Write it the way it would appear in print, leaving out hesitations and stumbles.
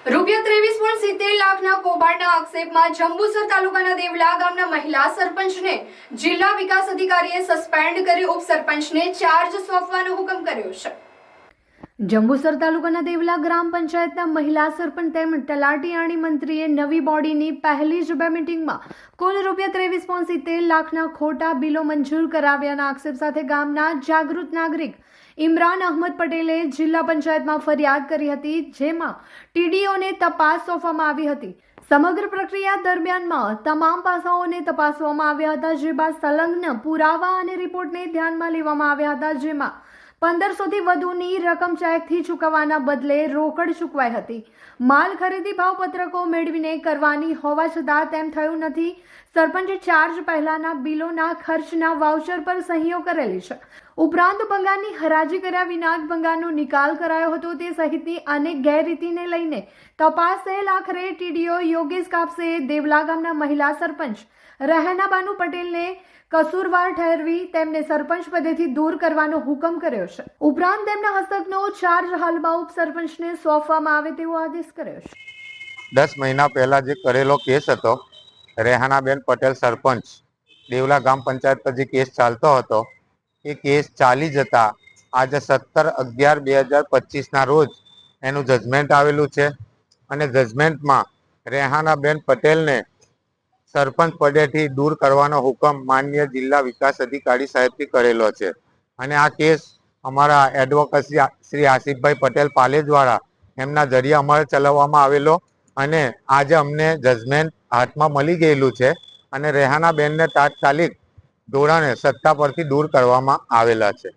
₹23.70 લાખના કૌભાંડના આક્ષેપમાં જંબુસર તાલુકાના દેવલા ગામના મહિલા સરપંચને જિલ્લા વિકાસ અધિકારીએ સસ્પેન્ડ કરી ઉપસરપંચને ચાર્જ સોંપવાનો હુકમ કર્યો છે। જંબુસર તાલુકાના દેવલા ગ્રામ પંચાયતના મહિલા સરપંચ તેમજ તલાટી મંત્રીએ નવી બોડીની પહેલી જ બે મીટિંગમાં કુલ ₹23.70 લાખના ખોટા બિલો મંજૂર કરાવ્યાના આક્ષેપ સાથે ગામના જાગૃત નાગરિક ઇમરાન અહમદ પટેલે જિલ્લા પંચાયતમાં ફરિયાદ કરી હતી, જેમાં ટીડીઓને તપાસ સોંપવામાં આવી હતી। સમગ્ર પ્રક્રિયા દરમિયાનમાં તમામ પાસાઓને તપાસવામાં આવ્યા હતા, જે બાદ સંલગ્ન પુરાવા અને રિપોર્ટને ધ્યાનમાં લેવામાં આવ્યા હતા, જેમાં 1500 થી વધુની રકમ ચેકથી ચૂકવવાના બદલે રોકડ ચૂકવાઈ હતી। માલ ખરીદી ભાવ પત્રકો મેળવીને કરવાની હોવા છતાં તેમ થયું નથી। સરપંચે ચાર્જ પહેલાના બિલોના ખર્ચના વાઉચર પર સહીઓ કરેલી છે। ઉપરાંત ભંગારની હરાજી કર્યા વિના જ ભંગારનો નિકાલ કરાયો હતો તે સહિતની અનેક ગેરરીતિને લઈને તપાસ થયેલ આખરે ટીડીઓ યોગેશ કાપસે દેવલા ગામના મહિલા સરપંચ રહેનાબાનુ પટેલને કસૂરવાર ઠેરવી તેમને સરપંચ પદેથી દૂર કરવાનો હુકમ કર્યો છે। ઉપરાંત તેમના હસ્તકનો ચાર્જ હાલમાં ઉપસરપંચને સોંપવામાં આવે તેવો આદેશ કર્યો છે। 10 મહિના પહેલા જે કરેલો કેસ હતો, રેહાનાબેન પટેલ સરપંચ દેવલા ગામ પંચાયત પર જે કેસ ચાલતો હતો, એ કેસ ચાલી જતા આજે 17/11/2025 ના રોજ એનું જજમેન્ટ આવેલું છે અને જજમેન્ટમાં રેહાનાબેન પટેલને સરપંચ પદેથી દૂર કરવાનો હુકમ માનનીય જિલ્લા વિકાસ અધિકારી સાહેબથી કરેલો છે અને આ કેસ અમારા એડવોકેટ શ્રી આસિફભાઈ પટેલ પાલેજ દ્વારા એમના જરિયા અમારે ચલાવવામાં આવેલો અને આજે અમને જજમેન્ટ હાથમાં મળી ગયેલું છે અને રેહાનાબેનને તાત્કાલિક ધોરણે સત્તા પરથી દૂર કરવામાં આવેલા છે।